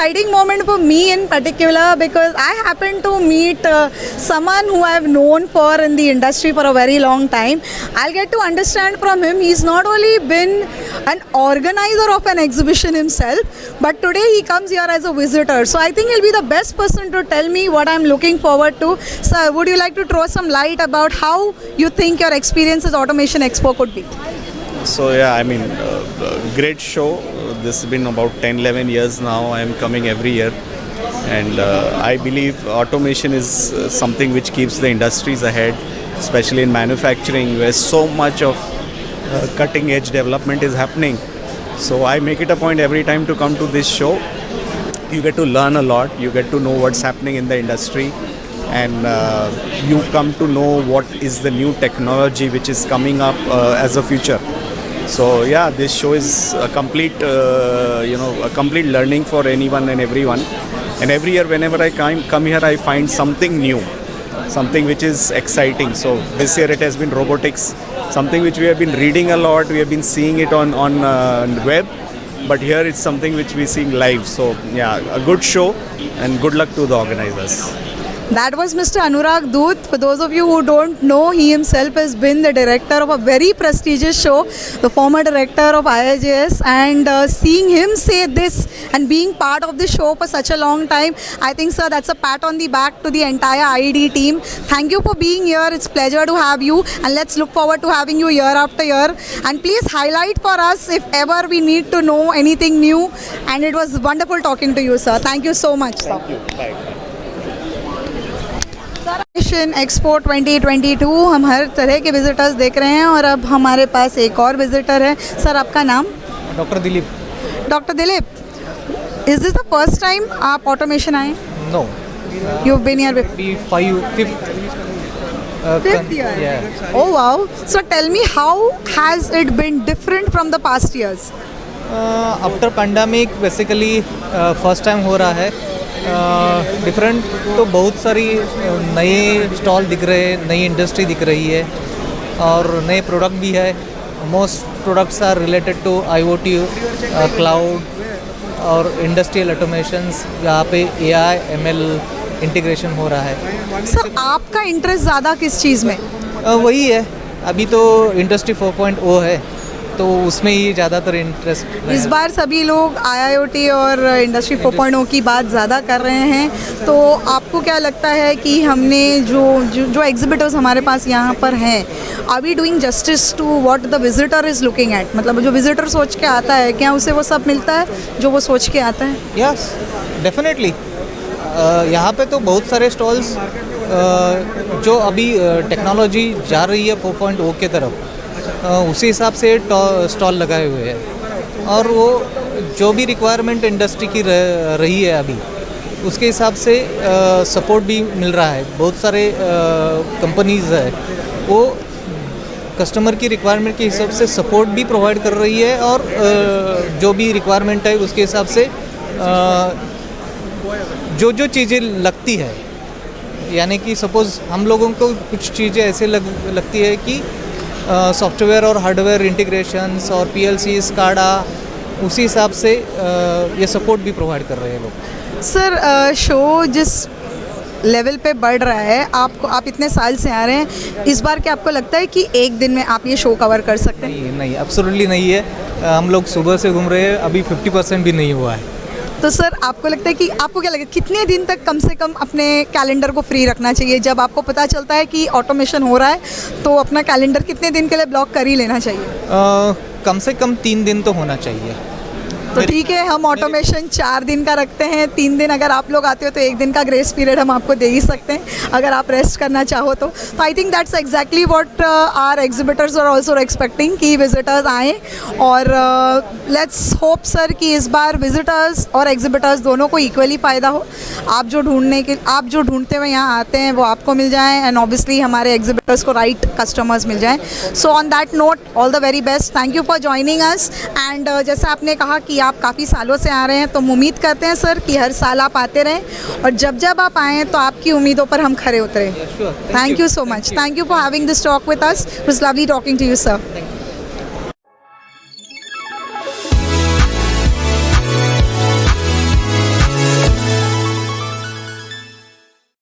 exciting moment for me in particular because I happen to meet someone who I've known for in the industry for a very long time. I'll get to understand from him. He's not only been an organizer of an exhibition himself, but today he comes here as a visitor. So I think he'll be the best person to tell me what I'm looking forward to. Sir, would you like to throw some light about how you think your experience as Automation Expo could be? So yeah, I mean, great show. This has been about 10-11 years now. I am coming every year, and I believe automation is something which keeps the industries ahead, especially in manufacturing, where so much of cutting edge development is happening. So I make it a point every time to come to this show. You get to learn a lot. You get to know what's happening in the industry, and you come to know what is the new technology which is coming up as a future. So yeah, this show is a complete, a complete learning for anyone and everyone. And every year, whenever I come here, I find something new, something which is exciting. So this year it has been robotics, something which we have been reading a lot. We have been seeing it on web, but here it's something which we're seeing live. So yeah, a good show, and good luck to the organizers. That was Mr. Anurag Doot. For those of you who don't know, he himself has been the director of a very prestigious show, the former director of IIJS, and seeing him say this and being part of the show for such a long time, I think, sir, that's a pat on the back to the entire IED team. Thank you for being here. It's a pleasure to have you, and let's look forward to having you year after year. And please highlight for us if ever we need to know anything new. And it was wonderful talking to you, sir. Thank you so much, sir. Thank you. Bye. Automation expo 2022 हम हर तरह के visitors देख रहे हैं और अब हमारे पास एक और विजिटर है. सर, आपका नाम? Doctor Dilip. Doctor Dilip, is this the first time आप ऑटोमेशन आए? No, you have been here fifth year. Oh wow. So tell me, how has it been different from the past years? After pandemic basically first time हो रहा है. Different तो बहुत सारी नए stall दिख रहे हैं, नई इंडस्ट्री दिख रही है और नए प्रोडक्ट भी है. Most products are related to IoT, cloud और इंडस्ट्रियल ऑटोमेशंस. यहाँ पे AI ML इंटीग्रेशन हो रहा है. सर, आपका इंटरेस्ट ज़्यादा किस चीज़ में? वही है, अभी तो इंडस्ट्री 4.0 है तो उसमें ही ज़्यादातर इंटरेस्ट. इस बार सभी लोग IIoT और इंडस्ट्री 4.0 की बात ज़्यादा कर रहे हैं, तो आपको क्या लगता है कि हमने जो एग्जिबिटर्स हमारे पास यहाँ पर हैं, are we doing justice to what the visitor is looking at? मतलब जो विजिटर सोच के आता है, क्या उसे वो सब मिलता है जो वो सोच के आता है? Yes, definitely. यहाँ पे तो बहुत सारे स्टॉल्स जो अभी टेक्नोलॉजी जा रही है 4.0 के तरफ, उसी हिसाब से स्टॉल लगाए हुए हैं और वो जो भी रिक्वायरमेंट इंडस्ट्री की रही है अभी, उसके हिसाब से सपोर्ट भी मिल रहा है. बहुत सारे कंपनीज़ है वो कस्टमर की रिक्वायरमेंट के हिसाब से सपोर्ट भी प्रोवाइड कर रही है और जो भी रिक्वायरमेंट है उसके हिसाब से जो चीज़ें लगती है, यानी कि सपोज़ हम लोगों को कुछ चीज़ें ऐसे लगती है कि सॉफ्टवेयर और हार्डवेयर इंटीग्रेशंस और PLC, SCADA, उसी हिसाब से ये सपोर्ट भी प्रोवाइड कर रहे हैं लोग. सर, शो जिस लेवल पे बढ़ रहा है, आप इतने साल से आ रहे हैं, इस बार क्या आपको लगता है कि एक दिन में आप ये शो कवर कर सकते हैं? नहीं, एब्सोल्युटली नहीं है. हम लोग सुबह से घूम रहे हैं, अभी 50% भी नहीं हुआ है. तो सर, आपको लगता है कि आपको क्या लगता है कितने दिन तक कम से कम अपने कैलेंडर को फ्री रखना चाहिए? जब आपको पता चलता है कि ऑटोमेशन हो रहा है तो अपना कैलेंडर कितने दिन के लिए ब्लॉक कर ही लेना चाहिए? कम से कम 3 दिन तो होना चाहिए. तो ठीक है, हम ऑटोमेशन 4 दिन का रखते हैं. 3 दिन अगर आप लोग आते हो तो 1 दिन का ग्रेस पीरियड हम आपको दे ही सकते हैं अगर आप रेस्ट करना चाहो तो. I think that's exactly what are exhibitors are also expecting कि विजिटर्स आएँ. और लेट्स होप सर कि इस बार विजिटर्स और एग्जिबिटर्स दोनों को इक्वली फ़ायदा हो. आप जो ढूंढते हुए यहाँ आते हैं वो आपको मिल जाएँ, एंड ऑब्वियसली हमारे एग्जिबिटर्स को राइट कस्टमर्स मिल जाएँ. So on that note, all the very best. Thank you for joining us. And जैसा आपने कहा कि आप काफ़ी सालों से आ रहे हैं, तो उम्मीद करते हैं सर कि हर साल आप आते रहें और जब आप आएँ तो आपकी उम्मीदों पर हम खरे उतरें. Thank you so much. Thank you for having this talk with us. It was lovely talking to you, sir.